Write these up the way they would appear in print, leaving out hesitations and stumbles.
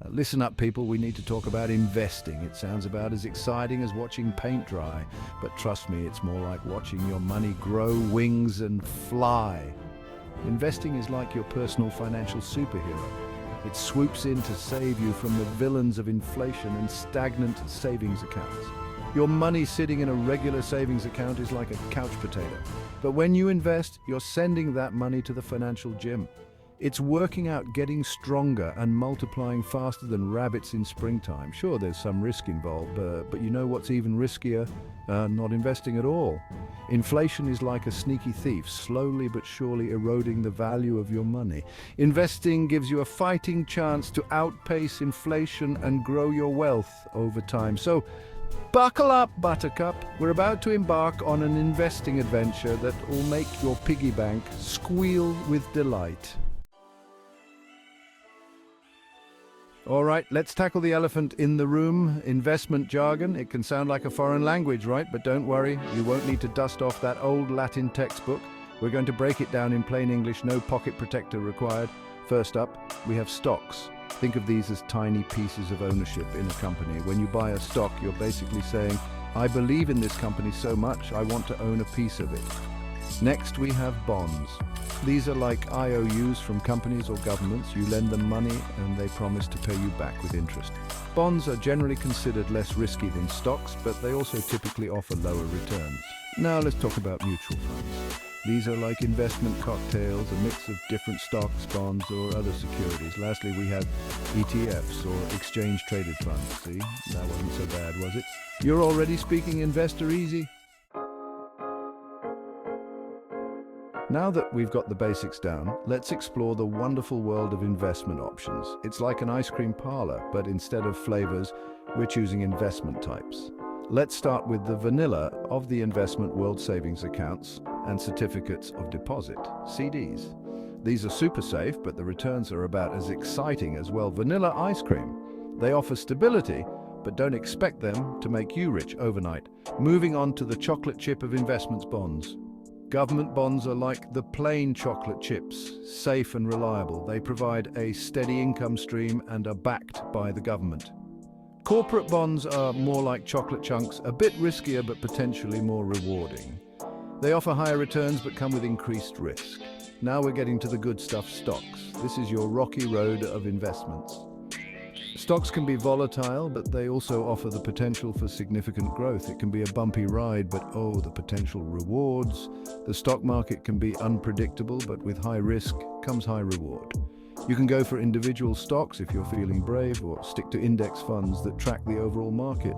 Listen up, people, we need to talk about investing. It sounds about as exciting as watching paint dry, but trust me, it's more like watching your money grow wings and fly. Investing is like your personal financial superhero. It swoops in to save you from the villains of inflation and stagnant savings accounts. Your money sitting in a regular savings account is like a couch potato. But when you invest, you're sending that money to the financial gym. It's working out getting stronger and multiplying faster than rabbits in springtime. Sure, there's some risk involved, but you know what's even riskier? Not investing at all. Inflation is like a sneaky thief, slowly but surely eroding the value of your money. Investing gives you a fighting chance to outpace inflation and grow your wealth over time. So, buckle up, Buttercup. We're about to embark on an investing adventure that will make your piggy bank squeal with delight. All right, let's tackle the elephant in the room, investment jargon. It can sound like a foreign language, right? But don't worry, you won't need to dust off that old Latin textbook. We're going to break it down in plain English, no pocket protector required. First up, we have stocks. Think of these as tiny pieces of ownership in a company. When you buy a stock, you're basically saying, I believe in this company so much, I want to own a piece of it. Next, we have bonds. These are like IOUs from companies or governments. You lend them money and they promise to pay you back with interest. Bonds are generally considered less risky than stocks, but they also typically offer lower returns. Now let's talk about mutual funds. These are like investment cocktails, a mix of different stocks, bonds, or other securities. Lastly, we have ETFs, or exchange-traded funds. See, that wasn't so bad, was it? You're already speaking investor easy? Now that we've got the basics down, let's explore the wonderful world of investment options. It's like an ice cream parlor, but instead of flavors, we're choosing investment types. Let's start with the vanilla of the investment world: savings accounts and certificates of deposit, CDs. These are super safe, but the returns are about as exciting as, well, vanilla ice cream. They offer stability, but don't expect them to make you rich overnight. Moving on to the chocolate chip of investments: bonds. Government bonds are like the plain chocolate chips, safe and reliable. They provide a steady income stream and are backed by the government. Corporate bonds are more like chocolate chunks, a bit riskier but potentially more rewarding. They offer higher returns but come with increased risk. Now we're getting to the good stuff: stocks. This is your rocky road of investments. Stocks can be volatile, but they also offer the potential for significant growth. It can be a bumpy ride, but oh, the potential rewards. The stock market can be unpredictable, but with high risk comes high reward. You can go for individual stocks if you're feeling brave, or stick to index funds that track the overall market.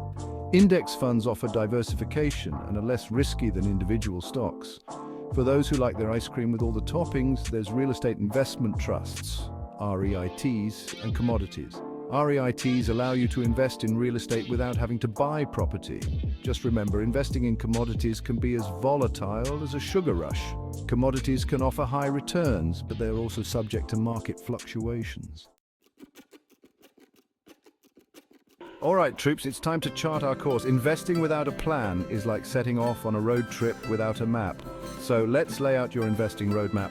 Index funds offer diversification and are less risky than individual stocks. For those who like their ice cream with all the toppings, there's real estate investment trusts, REITs, and commodities. REITs allow you to invest in real estate without having to buy property. Just remember, investing in commodities can be as volatile as a sugar rush. Commodities can offer high returns, but they're also subject to market fluctuations. All right, troops, it's time to chart our course. Investing without a plan is like setting off on a road trip without a map. So let's lay out your investing roadmap.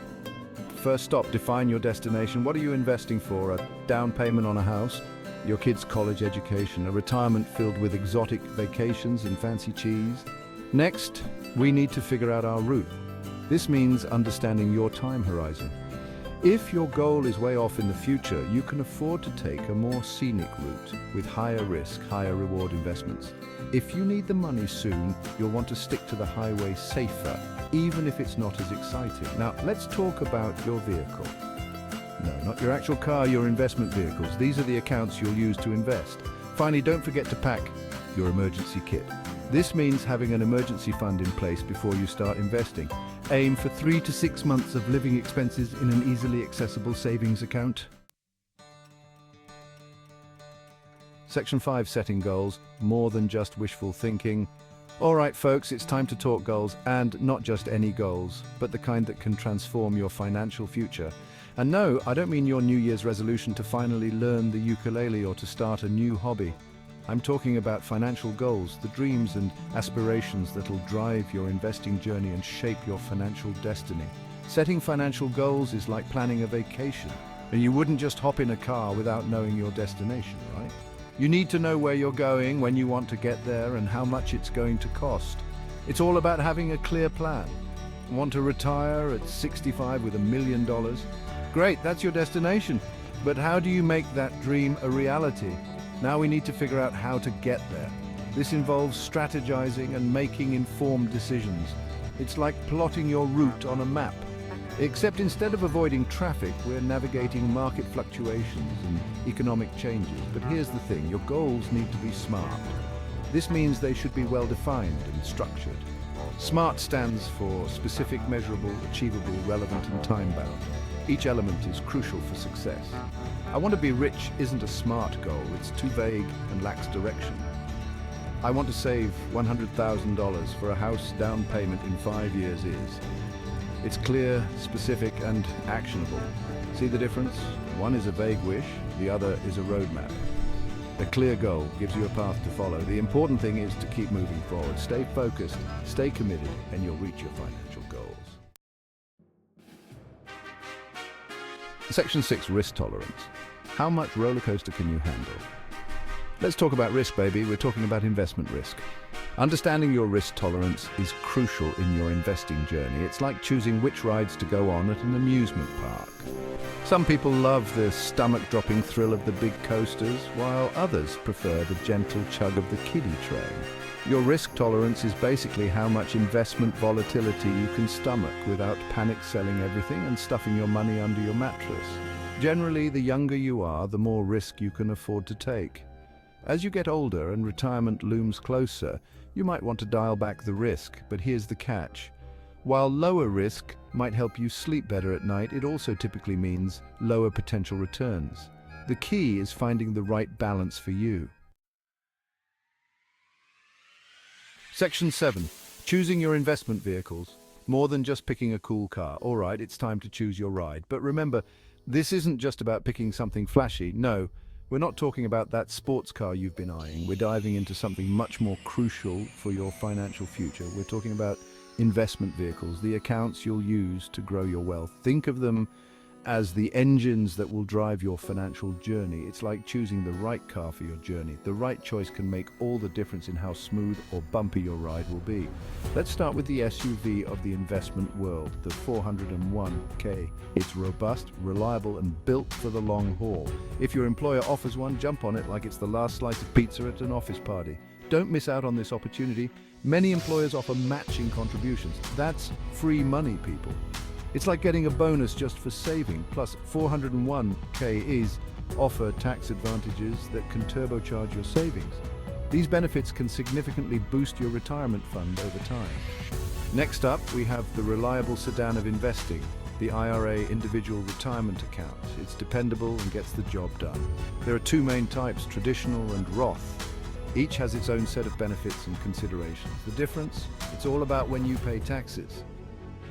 First stop, define your destination. What are you investing for? A down payment on a house? Your kid's college education? A retirement filled with exotic vacations and fancy cheese? Next, we need to figure out our route. This means understanding your time horizon. If your goal is way off in the future, you can afford to take a more scenic route with higher risk, higher reward investments. If you need the money soon, you'll want to stick to the highway safer, even if it's not as exciting. Now, let's talk about your vehicle. No, not your actual car, your investment vehicles. These are the accounts you'll use to invest. Finally, don't forget to pack your emergency kit. This means having an emergency fund in place before you start investing. Aim for 3 to 6 months of living expenses in an easily accessible savings account. Section 5, setting goals, more than just wishful thinking. All right, folks, it's time to talk goals, and not just any goals, but the kind that can transform your financial future. And no, I don't mean your New Year's resolution to finally learn the ukulele or to start a new hobby. I'm talking about financial goals, the dreams and aspirations that'll drive your investing journey and shape your financial destiny. Setting financial goals is like planning a vacation. And you wouldn't just hop in a car without knowing your destination, right? You need to know where you're going, when you want to get there, and how much it's going to cost. It's all about having a clear plan. Want to retire at 65 with $1 million? Great, that's your destination. But how do you make that dream a reality? Now we need to figure out how to get there. This involves strategizing and making informed decisions. It's like plotting your route on a map. Except instead of avoiding traffic, we're navigating market fluctuations and economic changes. But here's the thing, your goals need to be smart. This means they should be well-defined and structured. SMART stands for specific, measurable, achievable, relevant, and time-bound. Each element is crucial for success. I want to be rich isn't a SMART goal, it's too vague and lacks direction. I want to save $100,000 for a house down payment in 5 years is. It's clear, specific, and actionable. See the difference? One is a vague wish, the other is a roadmap. A clear goal gives you a path to follow. The important thing is to keep moving forward. Stay focused, stay committed, and you'll reach your financial goals. Section 6, risk tolerance. How much roller coaster can you handle? Let's talk about risk, baby. We're talking about investment risk. Understanding your risk tolerance is crucial in your investing journey. It's like choosing which rides to go on at an amusement park. Some people love the stomach-dropping thrill of the big coasters, while others prefer the gentle chug of the kiddie train. Your risk tolerance is basically how much investment volatility you can stomach without panic selling everything and stuffing your money under your mattress. Generally, the younger you are, the more risk you can afford to take. As you get older and retirement looms closer, you might want to dial back the risk, but here's the catch. While lower risk might help you sleep better at night, it also typically means lower potential returns. The key is finding the right balance for you. Section 7. Choosing your investment vehicles. More than just picking a cool car. All right, it's time to choose your ride. But remember, this isn't just about picking something flashy. No, we're not talking about that sports car you've been eyeing. We're diving into something much more crucial for your financial future. We're talking about investment vehicles, the accounts you'll use to grow your wealth. Think of them as the engines that will drive your financial journey. It's like choosing the right car for your journey. The right choice can make all the difference in how smooth or bumpy your ride will be. Let's start with the SUV of the investment world, the 401k. It's robust, reliable, and built for the long haul. If your employer offers one, jump on it like it's the last slice of pizza at an office party. Don't miss out on this opportunity. Many employers offer matching contributions. That's free money, people. It's like getting a bonus just for saving. Plus, 401k's offer tax advantages that can turbocharge your savings. These benefits can significantly boost your retirement fund over time. Next up, we have the reliable sedan of investing, the IRA Individual Retirement Account. It's dependable and gets the job done. There are two main types, traditional and Roth. Each has its own set of benefits and considerations. The difference? It's all about when you pay taxes.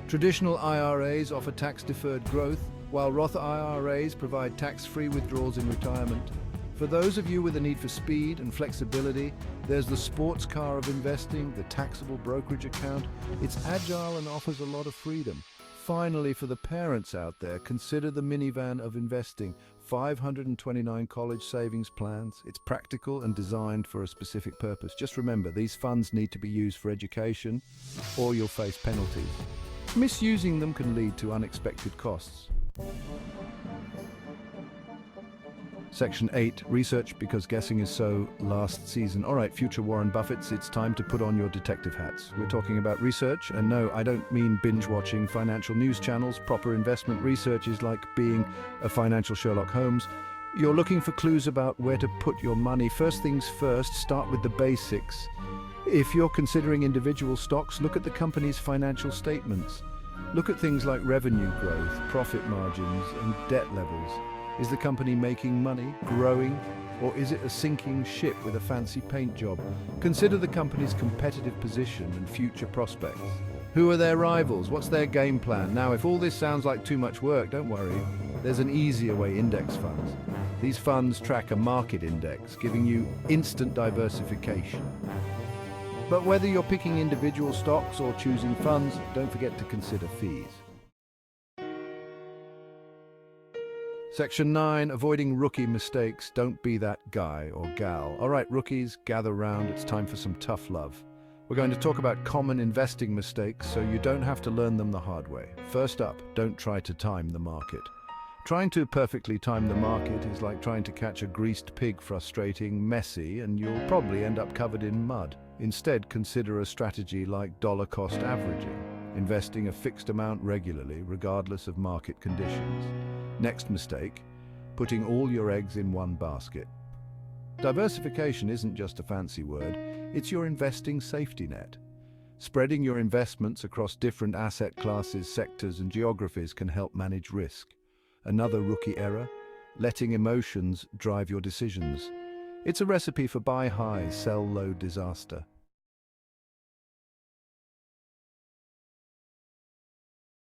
Traditional IRAs offer tax-deferred growth, while Roth IRAs provide tax-free withdrawals in retirement. For those of you with a need for speed and flexibility, there's the sports car of investing, the taxable brokerage account. It's agile and offers a lot of freedom. Finally, for the parents out there, consider the minivan of investing. 529 college savings plans. It's practical and designed for a specific purpose. Just remember, these funds need to be used for education, or you'll face penalties. Misusing them can lead to unexpected costs. Section 8, research because guessing is so last season. All right, future Warren Buffetts, it's time to put on your detective hats. We're talking about research, and no, I don't mean binge-watching financial news channels. Proper investment research is like being a financial Sherlock Holmes. You're looking for clues about where to put your money. First things first, start with the basics. If you're considering individual stocks, look at the company's financial statements. Look at things like revenue growth, profit margins, and debt levels. Is the company making money, growing, or is it a sinking ship with a fancy paint job? Consider the company's competitive position and future prospects. Who are their rivals? What's their game plan? Now, if all this sounds like too much work, don't worry. There's an easier way, index funds. These funds track a market index, giving you instant diversification. But whether you're picking individual stocks or choosing funds, don't forget to consider fees. Section 9, avoiding rookie mistakes. Don't be that guy or gal. All right, rookies, gather round. It's time for some tough love. We're going to talk about common investing mistakes so you don't have to learn them the hard way. First up, don't try to time the market. Trying to perfectly time the market is like trying to catch a greased pig, frustrating, messy, and you'll probably end up covered in mud. Instead, consider a strategy like dollar-cost averaging, investing a fixed amount regularly, regardless of market conditions. Next mistake, putting all your eggs in one basket. Diversification isn't just a fancy word, it's your investing safety net. Spreading your investments across different asset classes, sectors, and geographies can help manage risk. Another rookie error, letting emotions drive your decisions. It's a recipe for buy high, sell low disaster.